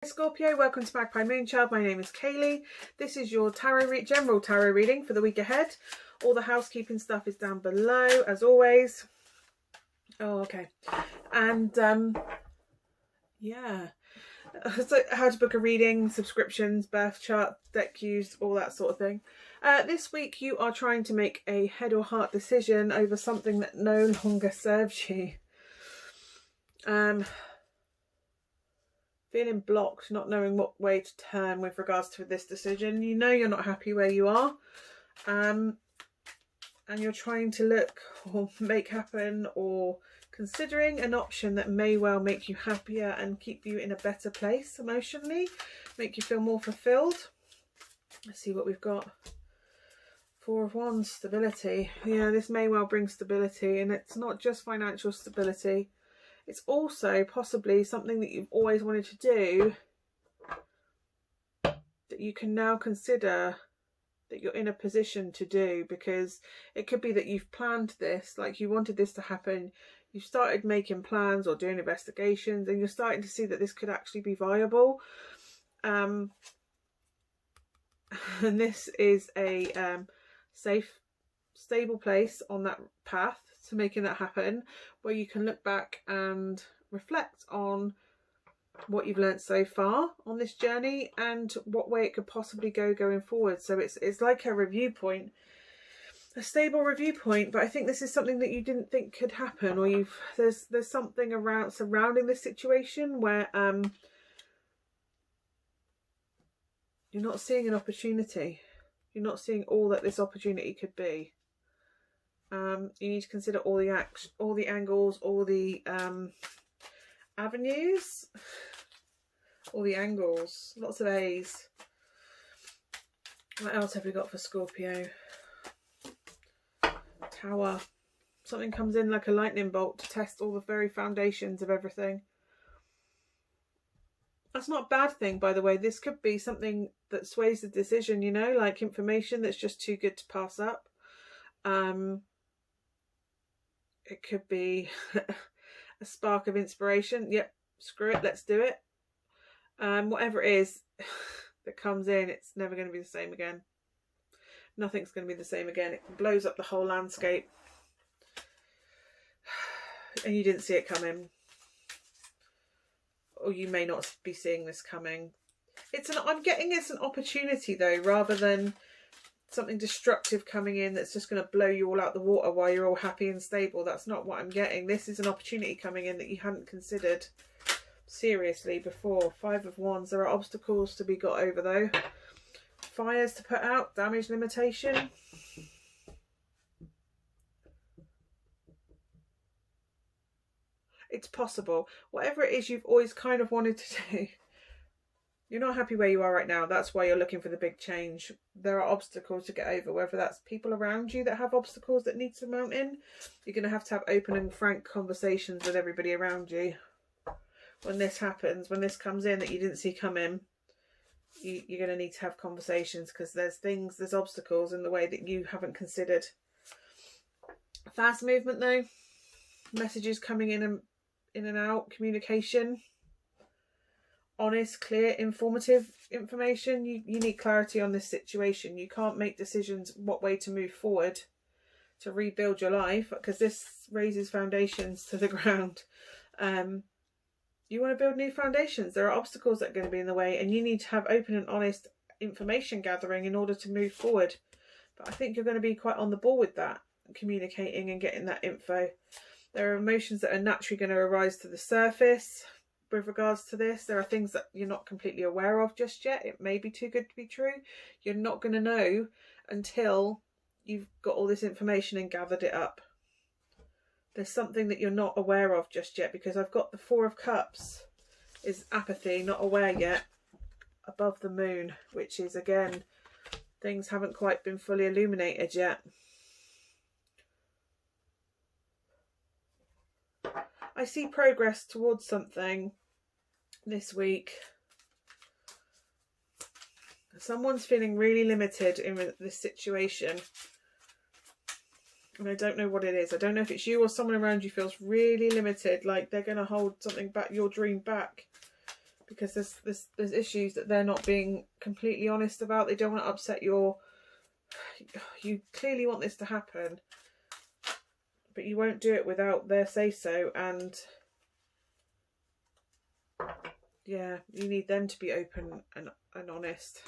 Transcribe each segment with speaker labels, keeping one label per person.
Speaker 1: Scorpio, welcome to Magpie Moonchild. My name is Kayleigh. This is your general tarot reading for the week ahead. All the housekeeping stuff is down below as always. Oh, okay. And yeah, so how to book a reading, subscriptions, birth chart, deck cues, all that sort of thing. This week you are trying to make a head or heart decision over something that no longer serves you. Feeling blocked, not knowing what way to turn with regards to this decision. You know you're not happy where you are, and you're trying to look or make happen or considering an option that may well make you happier and keep you in a better place emotionally, make you feel more fulfilled. Let's see what we've got. Four of Wands, stability. Yeah, this may well bring stability, and it's not just financial stability. It's also possibly something that you've always wanted to do that you can now consider that you're in a position to do, because it could be that you've planned this, like you wanted this to happen. You've started making plans or doing investigations, and you're starting to see that this could actually be viable. And this is a safe, stable place on that path to making that happen, where you can look back and reflect on what you've learned so far on this journey and what way it could possibly go going forward. So it's like a review point, a stable review point. But I think this is something that you didn't think could happen, or there's something surrounding this situation where you're not seeing an opportunity. You're not seeing all that this opportunity could be. You need to consider all the angles, all the avenues, all the angles, lots of A's. What else have we got for Scorpio? Tower. Something comes in like a lightning bolt to test all the very foundations of everything. That's not a bad thing, by the way. This could be something that sways the decision, you know, like information that's just too good to pass up. It could be a spark of inspiration. Yep, screw it, let's do it. Whatever it is that comes in, it's never going to be the same again. Nothing's going to be the same again. It blows up the whole landscape. And you didn't see it coming. Or you may not be seeing this coming. I'm getting it's an opportunity though, rather than something destructive coming in that's just going to blow you all out the water while you're all happy and stable. That's not what I'm getting. This is an opportunity coming in that you hadn't considered seriously before. Five of Wands. There are obstacles to be got over though. Fires to put out. Damage limitation. It's possible. Whatever it is you've always kind of wanted to do. You're not happy where you are right now. That's why you're looking for the big change. There are obstacles to get over, whether that's people around you that have obstacles that need to mount in. You're going to have open and frank conversations with everybody around you. When this happens, when this comes in that you didn't see coming, you're going to need to have conversations, because there's obstacles in the way that you haven't considered. Fast movement though. Messages coming in and out. Communication. Honest, clear, informative information. You need clarity on this situation. You can't make decisions what way to move forward to rebuild your life, because this raises foundations to the ground. You want to build new foundations. There are obstacles that are going to be in the way, and you need to have open and honest information gathering in order to move forward. But I think you're going to be quite on the ball with that, communicating and getting that info. There are emotions that are naturally going to arise to the surface. With regards to this, there are things that you're not completely aware of just yet. It may be too good to be true. You're not going to know until you've got all this information and gathered it up. There's something that you're not aware of just yet, because I've got the Four of Cups is apathy, not aware yet, above the moon, which is again, things haven't quite been fully illuminated yet. I see progress towards something this week. Someone's feeling really limited in this situation. And I don't know what it is. I don't know if it's you or someone around you feels really limited, like they're going to hold something back, your dream back. because there's issues that they're not being completely honest about. They don't want to upset you clearly want this to happen, but you won't do it without their say so. And yeah, you need them to be open and honest.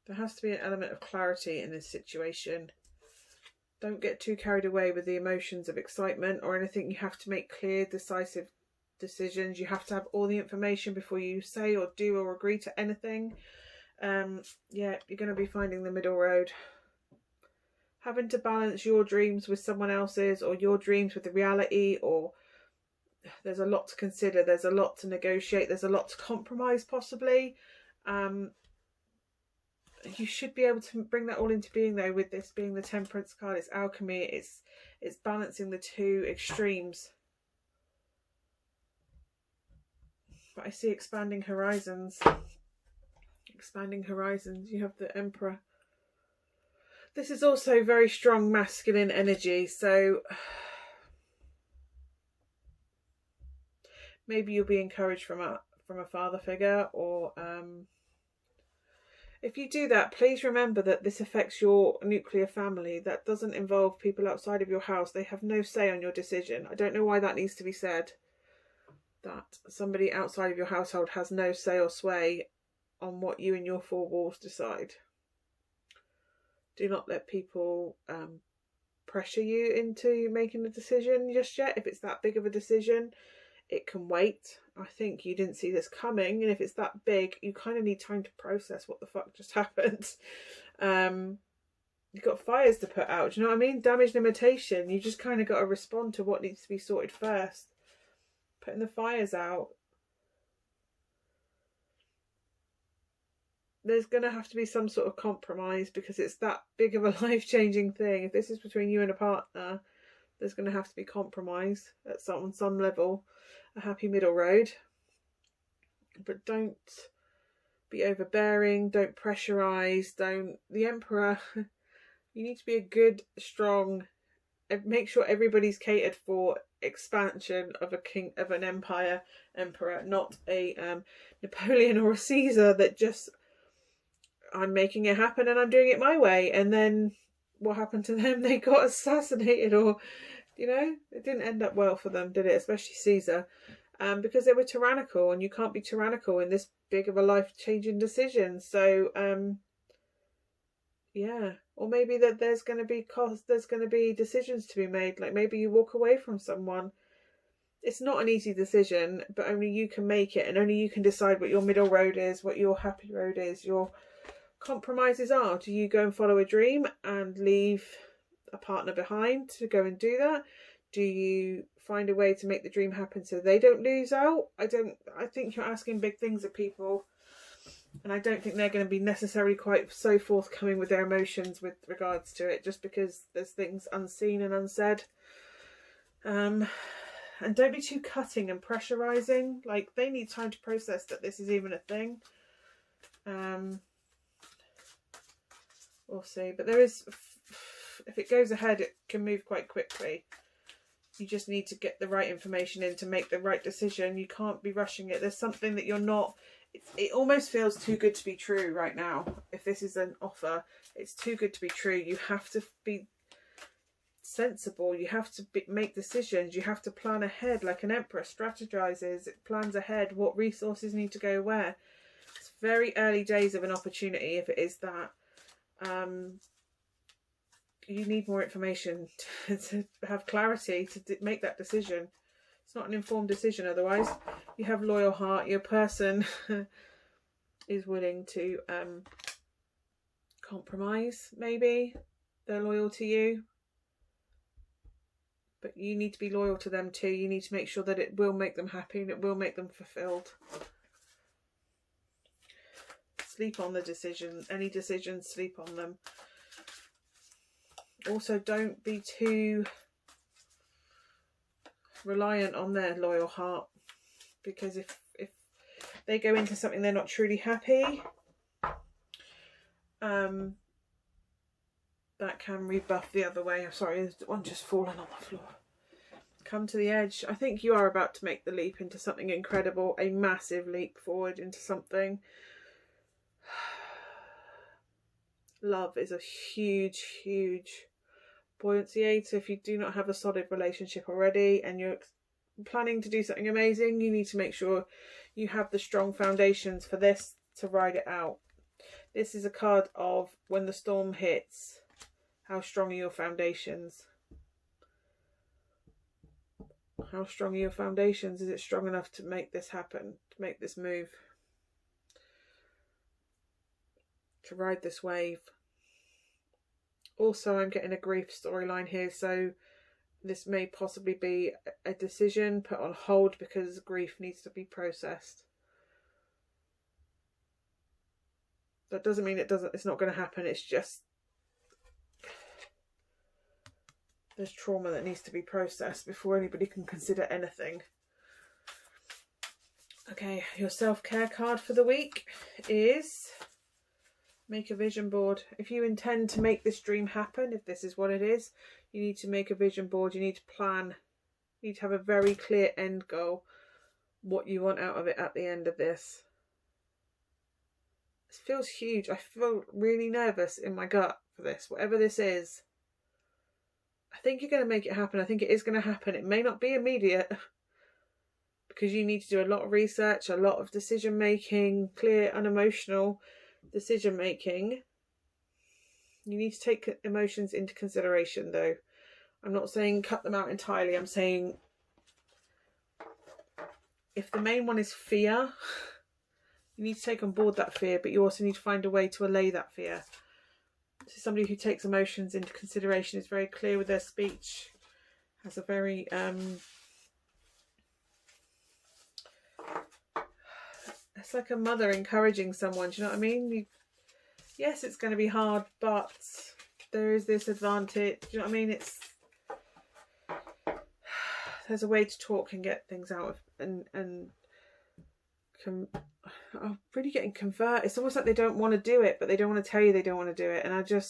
Speaker 1: There has to be an element of clarity in this situation. Don't get too carried away with the emotions of excitement or anything. You have to make clear, decisive decisions. You have to have all the information before you say or do or agree to anything. Yeah, you're going to be finding the middle road. Having to balance your dreams with someone else's, or your dreams with the reality, or there's a lot to consider. There's a lot to negotiate. There's a lot to compromise, possibly. You should be able to bring that all into being, though, with this being the Temperance card. It's alchemy. It's balancing the two extremes. But I see expanding horizons. Expanding horizons. You have the Emperor. This is also very strong masculine energy, so maybe you'll be encouraged from a father figure, or if you do that, please remember that this affects your nuclear family. That doesn't involve people outside of your house. They have no say on your decision. I don't know why that needs to be said, that somebody outside of your household has no say or sway on what you and your four walls decide. Do not let people pressure you into making a decision just yet. If it's that big of a decision, it can wait. I think you didn't see this coming, and if it's that big, you kind of need time to process what the fuck just happened. You've got fires to put out, do you know what I mean? Damage limitation. You just kind of got to respond to what needs to be sorted first. Putting the fires out. There's going to have to be some sort of compromise, because it's that big of a life-changing thing. If this is between you and a partner, there's going to have to be compromise on some level. A happy middle road. But don't be overbearing. Don't pressurize. The Emperor, you need to be a good, strong, make sure everybody's catered for expansion of an emperor, not a Napoleon or a Caesar that just, I'm making it happen and I'm doing it my way, and then what happened to them? They got assassinated, or it didn't end up well for them, did it? Especially Caesar, because they were tyrannical, and you can't be tyrannical in this big of a life-changing decision. So yeah, or maybe that there's going to be decisions to be made, like maybe you walk away from someone. It's not an easy decision, but only you can make it, and only you can decide what your middle road is, what your happy road is, your compromises are. Do you go and follow a dream and leave a partner behind to go and do that? Do you find a way to make the dream happen so they don't lose out? I think you're asking big things of people, and I don't think they're going to be necessarily quite so forthcoming with their emotions with regards to it, just because there's things unseen and unsaid. And don't be too cutting and pressurizing. Like, they need time to process that this is even a thing. We'll see. But there is, if it goes ahead, it can move quite quickly. You just need to get the right information in to make the right decision. You can't be rushing it. There's something that you're not, it almost feels too good to be true right now. If this is an offer, it's too good to be true. You have to be sensible. You have to make decisions. You have to plan ahead, like an emperor strategizes. It plans ahead what resources need to go where. It's very early days of an opportunity, if it is that. You need more information to have clarity to make that decision. It's not an informed decision otherwise. You have loyal heart. Your person is willing to compromise, maybe. They're loyal to you. But you need to be loyal to them too. You need to make sure that it will make them happy and it will make them fulfilled. Sleep on the decision. Any decisions, sleep on them. Also, don't be too reliant on their loyal heart, because if they go into something they're not truly happy, that can rebuff the other way. I'm sorry, there's one just fallen on the floor. come to the edge. I think you are about to make the leap into something incredible, a massive leap forward into something. Love is a huge, huge buoyancy aid. So if you do not have a solid relationship already and you're planning to do something amazing, you need to make sure you have the strong foundations for this to ride it out. This is a card of when the storm hits, how strong are your foundations? How strong are your foundations? Is it strong enough to make this happen, to make this move, to ride this wave? Also, I'm getting a grief storyline here, so this may possibly be a decision put on hold because grief needs to be processed. That doesn't mean it's not going to happen. It's just there's trauma that needs to be processed before anybody can consider anything. Okay, your self-care card for the week is make a vision board. If you intend to make this dream happen, if this is what it is, you need to make a vision board. You need to plan. You need to have a very clear end goal, what you want out of it at the end of this. This feels huge. I feel really nervous in my gut for this, whatever this is. I think you're going to make it happen. I think it is going to happen. It may not be immediate because you need to do a lot of research, a lot of decision making, clear, unemotional decision making. You need to take emotions into consideration though. I'm not saying cut them out entirely. I'm saying if the main one is fear, you need to take on board that fear, but you also need to find a way to allay that fear. This is somebody who takes emotions into consideration, is very clear with their speech, has a very it's like a mother encouraging someone, do you know what I mean? Yes, it's going to be hard, but there is this advantage, do you know what I mean? There's a way to talk and get things out of, I'm really getting convert. It's almost like they don't want to do it, but they don't want to tell you they don't want to do it. And you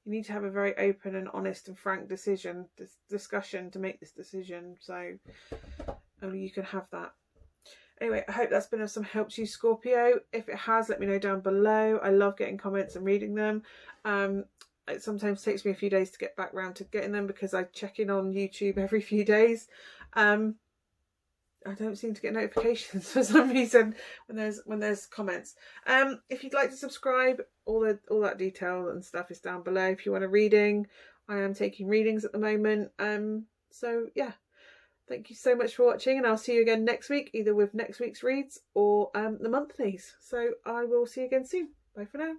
Speaker 1: need to have a very open and honest and frank discussion to make this decision. So only you can have that. Anyway, I hope that's been of some help to you, Scorpio. If it has, let me know down below. I love getting comments and reading them. It sometimes takes me a few days to get back round to getting them because I check in on YouTube every few days. I don't seem to get notifications for some reason when there's comments. If you'd like to subscribe, all that detail and stuff is down below. If you want a reading, I am taking readings at the moment. So yeah, thank you so much for watching, and I'll see you again next week, either with next week's reads or the monthlies. So I will see you again soon. Bye for now.